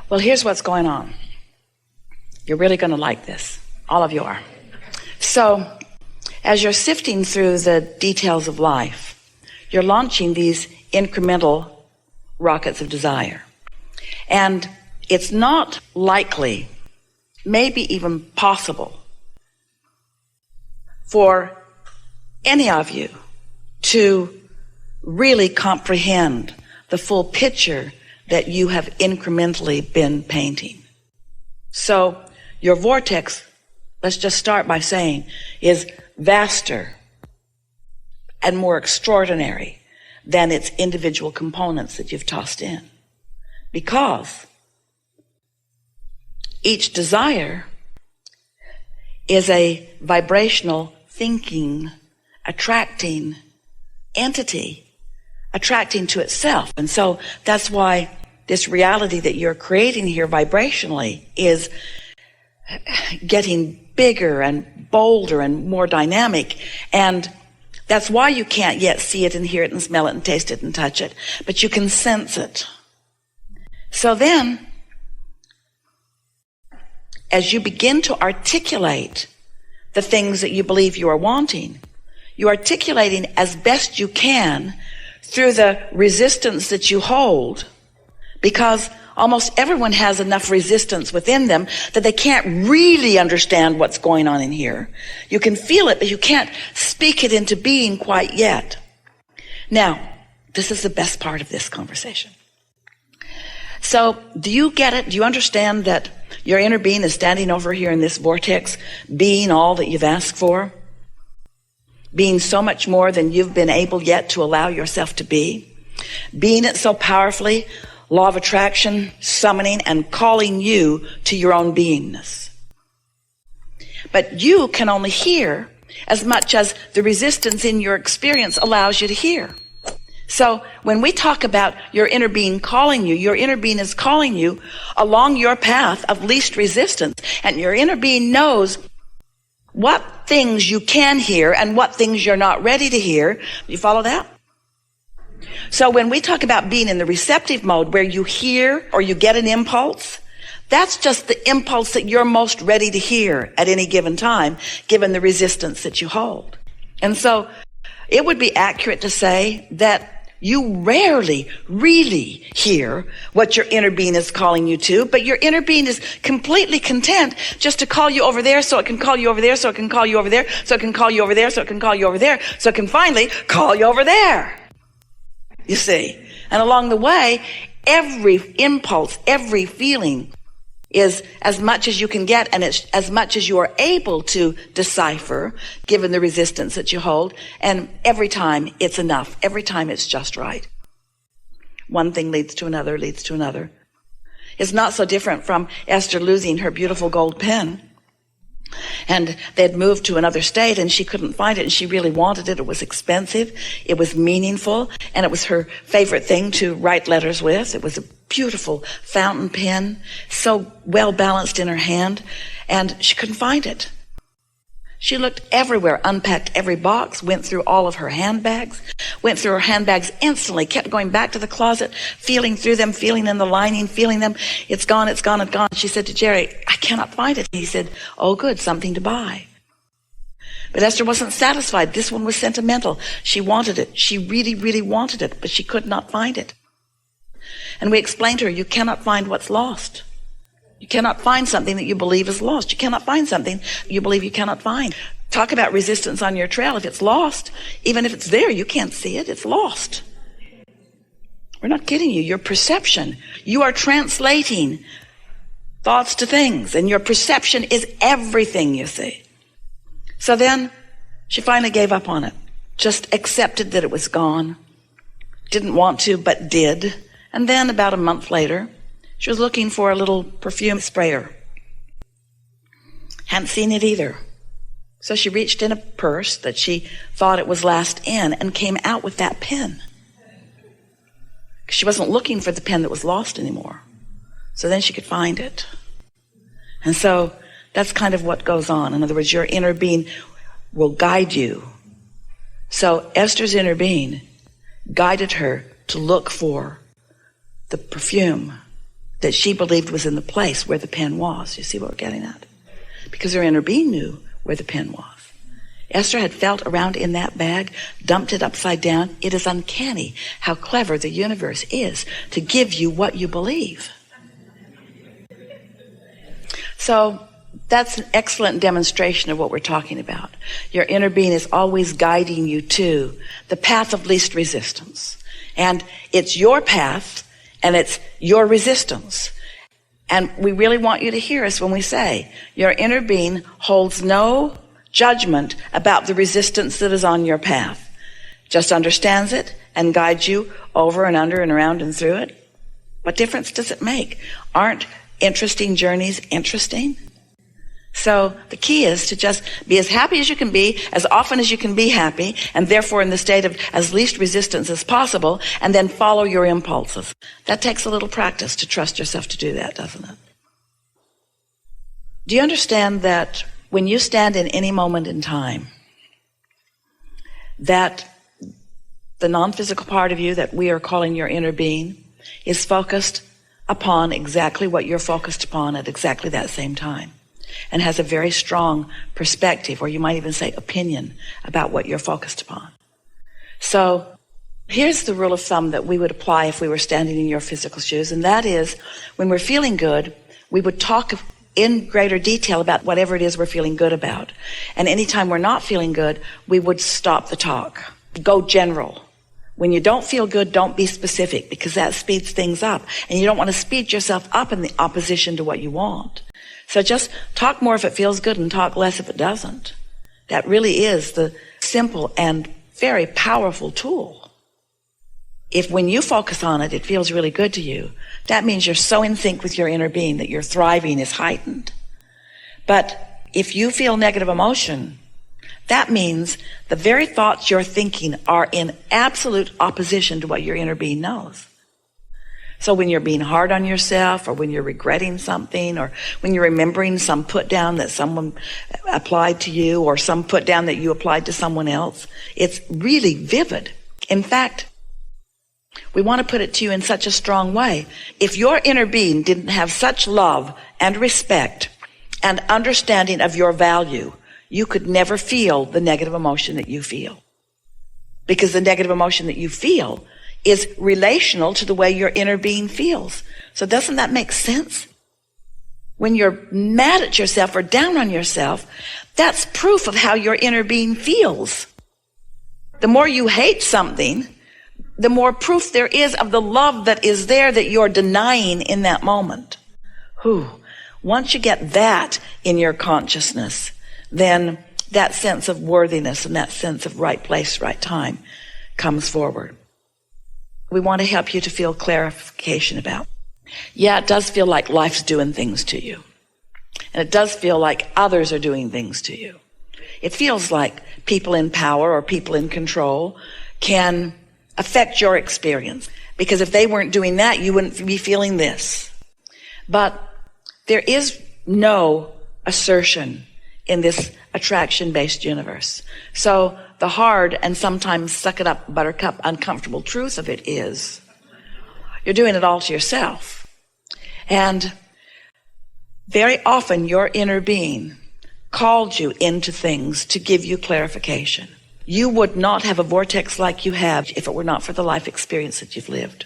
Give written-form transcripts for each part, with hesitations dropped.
Well, here's what's going on. You're really going to like this. All of you are. So, as you're sifting through the details of life, you're launching these incremental rockets of desire. And it's not likely, maybe even possible, for any of you to really comprehend the full picture that you have incrementally been painting. So your vortex, let's just start by saying, is vaster and more extraordinary than its individual components that you've tossed in. Because each desire is a vibrational, thinking, attracting entity, attracting to itself. And so that's why this reality that you're creating here vibrationally is getting bigger and bolder and more dynamic. And that's why you can't yet see it and hear it and smell it and taste it and touch it, but you can sense it. So then, as you begin to articulate the things that you believe you are wanting, you're articulating as best you can through the resistance that you hold, because almost everyone has enough resistance within them that they can't really understand what's going on in here. You can feel it, but you can't speak it into being quite yet. Now, this is the best part of this conversation. So, do you get it? Do you understand that your inner being is standing over here in this vortex, being all that you've asked for? Being so much more than you've been able yet to allow yourself to be? Being it so powerfully, law of attraction, summoning and calling you to your own beingness. But you can only hear as much as the resistance in your experience allows you to hear. So when we talk about your inner being calling you, your inner being is calling you along your path of least resistance. And your inner being knows what things you can hear and what things you're not ready to hear. You follow that? So when we talk about being in the receptive mode where you hear or you get an impulse, that's just the impulse that you're most ready to hear at any given time, given the resistance that you hold. And so it would be accurate to say that you rarely really hear what your inner being is calling you to, but your inner being is completely content just to call you over there so it can call you over there, so it can call you over there, so it can call you over there, so it can call you over there, so it can finally call you over there. You see? And along the way, every impulse, every feeling is as much as you can get, and it's as much as you are able to decipher, given the resistance that you hold. And every time it's enough. Every time it's just right. One thing leads to another, leads to another. It's not so different from Esther losing her beautiful gold pen. And they had moved to another state and she couldn't find it, and she really wanted it. It was expensive, it was meaningful, and it was her favorite thing to write letters with. It was a beautiful fountain pen, so well balanced in her hand, and she couldn't find it. She looked everywhere, unpacked every box, went through all of her handbags, went through her handbags instantly, kept going back to the closet, feeling through them, feeling in the lining, feeling them. It's gone, it's gone, it's gone. She said to Jerry, I cannot find it. He said, oh good, something to buy. But Esther wasn't satisfied. This one was sentimental. She wanted it. She really, really wanted it, but she could not find it. And we explained to her, you cannot find what's lost. You cannot find something that you believe is lost. You cannot find something you believe you cannot find. Talk about resistance on your trail. If it's lost, even if it's there, you can't see it. It's lost. We're not kidding you. Your perception. You are translating thoughts to things, and your perception is everything, you see. So then she finally gave up on it. Just accepted that it was gone. Didn't want to, but did. And then about a month later, she was looking for a little perfume sprayer. Hadn't seen it either. So she reached in a purse that she thought it was last in and came out with that pen. She wasn't looking for the pen that was lost anymore. So then she could find it. And so that's kind of what goes on. In other words, your inner being will guide you. So Esther's inner being guided her to look for the perfume that she believed was in the place where the pen was. You see what we're getting at? Because her inner being knew where the pen was. Esther had felt around in that bag, dumped it upside down. It is uncanny how clever the universe is to give you what you believe. So that's an excellent demonstration of what we're talking about. Your inner being is always guiding you to the path of least resistance. And it's your path, and it's your resistance. And we really want you to hear us when we say your inner being holds no judgment about the resistance that is on your path. Just understands it and guides you over and under and around and through it. What difference does it make? Aren't interesting journeys interesting? So the key is to just be as happy as you can be, as often as you can be happy, and therefore in the state of as least resistance as possible, and then follow your impulses. That takes a little practice to trust yourself to do that, doesn't it? Do you understand that when you stand in any moment in time, that the non-physical part of you that we are calling your inner being is focused upon exactly what you're focused upon at exactly that same time, and has a very strong perspective, or you might even say opinion, about what you're focused upon. So here's the rule of thumb that we would apply if we were standing in your physical shoes, and that is, when we're feeling good, we would talk in greater detail about whatever it is we're feeling good about. And anytime we're not feeling good, we would stop the talk. Go general. When you don't feel good, don't be specific, because that speeds things up. And you don't want to speed yourself up in the opposition to what you want. So just talk more if it feels good and talk less if it doesn't. That really is the simple and very powerful tool. If when you focus on it, it feels really good to you, that means you're so in sync with your inner being that your thriving is heightened. But if you feel negative emotion, that means the very thoughts you're thinking are in absolute opposition to what your inner being knows. So when you're being hard on yourself, or when you're regretting something, or when you're remembering some put down that someone applied to you, or some put down that you applied to someone else, it's really vivid. In fact, we want to put it to you in such a strong way. If your inner being didn't have such love and respect and understanding of your value, you could never feel the negative emotion that you feel. Because the negative emotion that you feel is relational to the way your inner being feels. So doesn't that make sense? When you're mad at yourself or down on yourself, that's proof of how your inner being feels. The more you hate something, the more proof there is of the love that is there that you're denying in that moment. Once you get that in your consciousness, then that sense of worthiness and that sense of right place, right time comes forward. We want to help you to feel clarification about. Yeah, it does feel like life's doing things to you. And it does feel like others are doing things to you. It feels like people in power or people in control can affect your experience. Because if they weren't doing that, you wouldn't be feeling this. But there is no assertion in this attraction-based universe. So the hard and sometimes suck it up, buttercup, uncomfortable truth of it is you're doing it all to yourself. And very often your inner being called you into things to give you clarification. You would not have a vortex like you have if it were not for the life experience that you've lived.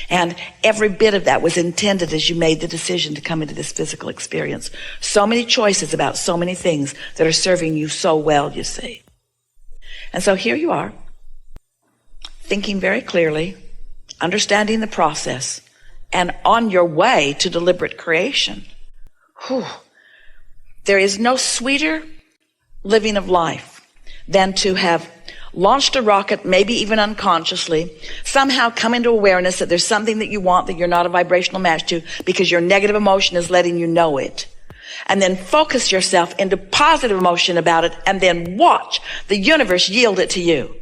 And every bit of that was intended as you made the decision to come into this physical experience. So many choices about so many things that are serving you so well, you see. And so here you are, thinking very clearly, understanding the process, and on your way to deliberate creation. There is no sweeter living of life than to have launched a rocket, maybe even unconsciously, somehow come into awareness that there's something that you want that you're not a vibrational match to because your negative emotion is letting you know it. And then focus yourself into positive emotion about it, and then watch the universe yield it to you.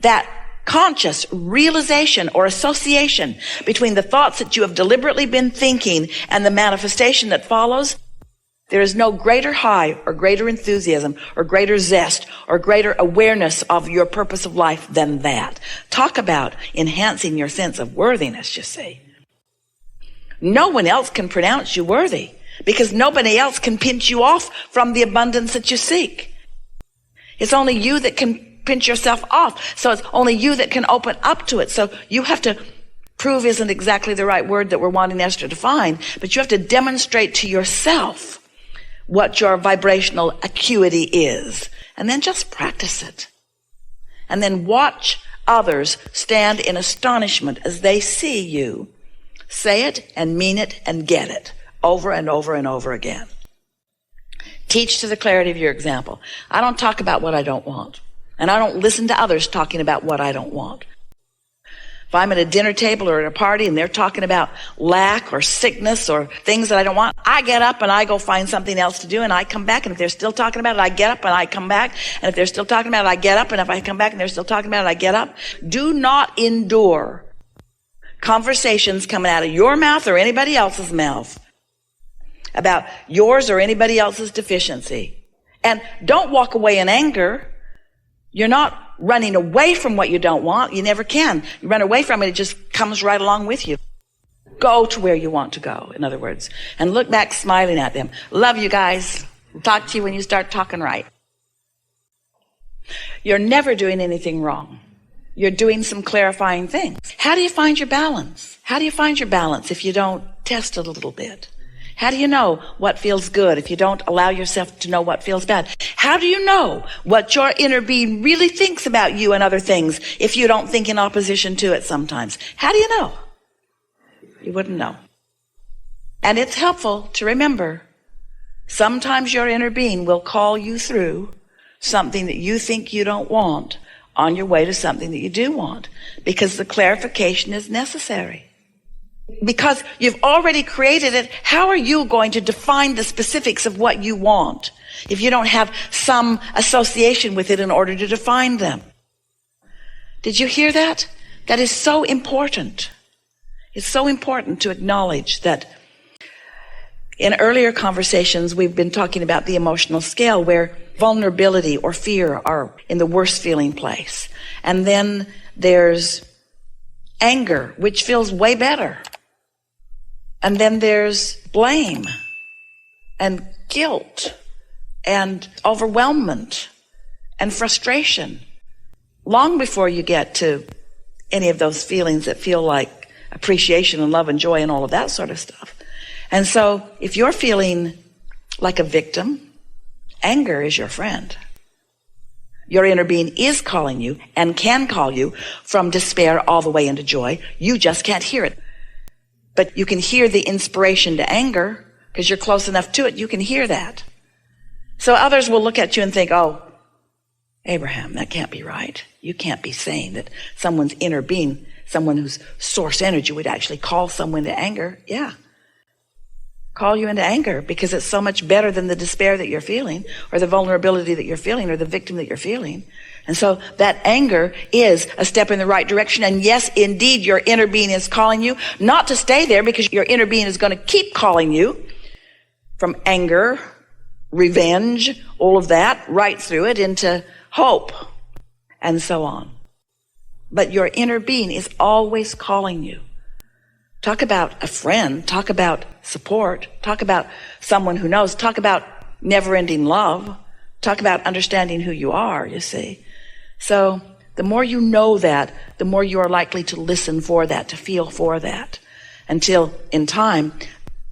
That conscious realization or association between the thoughts that you have deliberately been thinking and the manifestation that follows, there is no greater high or greater enthusiasm or greater zest or greater awareness of your purpose of life than that. Talk about enhancing your sense of worthiness, you see. No one else can pronounce you worthy, because nobody else can pinch you off from the abundance that you seek. It's only you that can pinch yourself off. So it's only you that can open up to it. So you have to prove isn't exactly the right word that we're wanting Esther to find, but you have to demonstrate to yourself what your vibrational acuity is, and then just practice it. And then watch others stand in astonishment as they see you say it and mean it and get it over and over and over again. Teach to the clarity of your example. I don't talk about what I don't want, and I don't listen to others talking about what I don't want. If I'm at a dinner table or at a party and they're talking about lack or sickness or things that I don't want, I get up and I go find something else to do, and I come back, and if they're still talking about it, I get up and I come back, and if they're still talking about it, I get up, and if I come back and they're still talking about it, I get up. Do not endure conversations coming out of your mouth or anybody else's mouth about yours or anybody else's deficiency. And don't walk away in anger. You're not running away from what you don't want. You never can. You run away from it, it just comes right along with you. Go to where you want to go, in other words, and look back smiling at them. Love you guys. Talk to you when you start talking right. You're never doing anything wrong. You're doing some clarifying things. How do you find your balance? How do you find your balance if you don't test it a little bit? How do you know what feels good if you don't allow yourself to know what feels bad? How do you know what your inner being really thinks about you and other things if you don't think in opposition to it sometimes? How do you know? You wouldn't know. And it's helpful to remember, sometimes your inner being will call you through something that you think you don't want on your way to something that you do want, because the clarification is necessary. Because you've already created it, how are you going to define the specifics of what you want if you don't have some association with it in order to define them? Did you hear that? That is so important. It's so important to acknowledge that in earlier conversations, we've been talking about the emotional scale, where vulnerability or fear are in the worst feeling place. And then there's anger, which feels way better. And then there's blame and guilt and overwhelmment and frustration, long before you get to any of those feelings that feel like appreciation and love and joy and all of that sort of stuff. And so if you're feeling like a victim, anger is your friend. Your inner being is calling you and can call you from despair all the way into joy. You just can't hear it. But you can hear the inspiration to anger because you're close enough to it. You can hear that. So others will look at you and think, oh, Abraham, that can't be right. You can't be saying that someone's inner being, someone whose source energy would actually call someone to anger. Yeah. Call you into anger because it's so much better than the despair that you're feeling or the vulnerability that you're feeling or the victim that you're feeling. And so that anger is a step in the right direction. And yes, indeed, your inner being is calling you not to stay there, because your inner being is going to keep calling you from anger, revenge, all of that, right through it into hope and so on. But your inner being is always calling you. Talk about a friend, talk about support, talk about someone who knows, talk about never-ending love, talk about understanding who you are, you see. So the more you know that, the more you are likely to listen for that, to feel for that, until in time,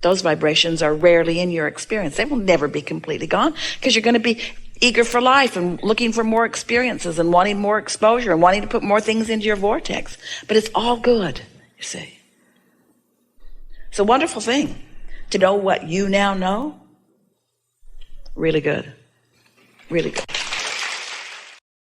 those vibrations are rarely in your experience. They will never be completely gone, because you're going to be eager for life and looking for more experiences and wanting more exposure and wanting to put more things into your vortex. But it's all good, you see. It's a wonderful thing to know what you now know. Really good. Really good.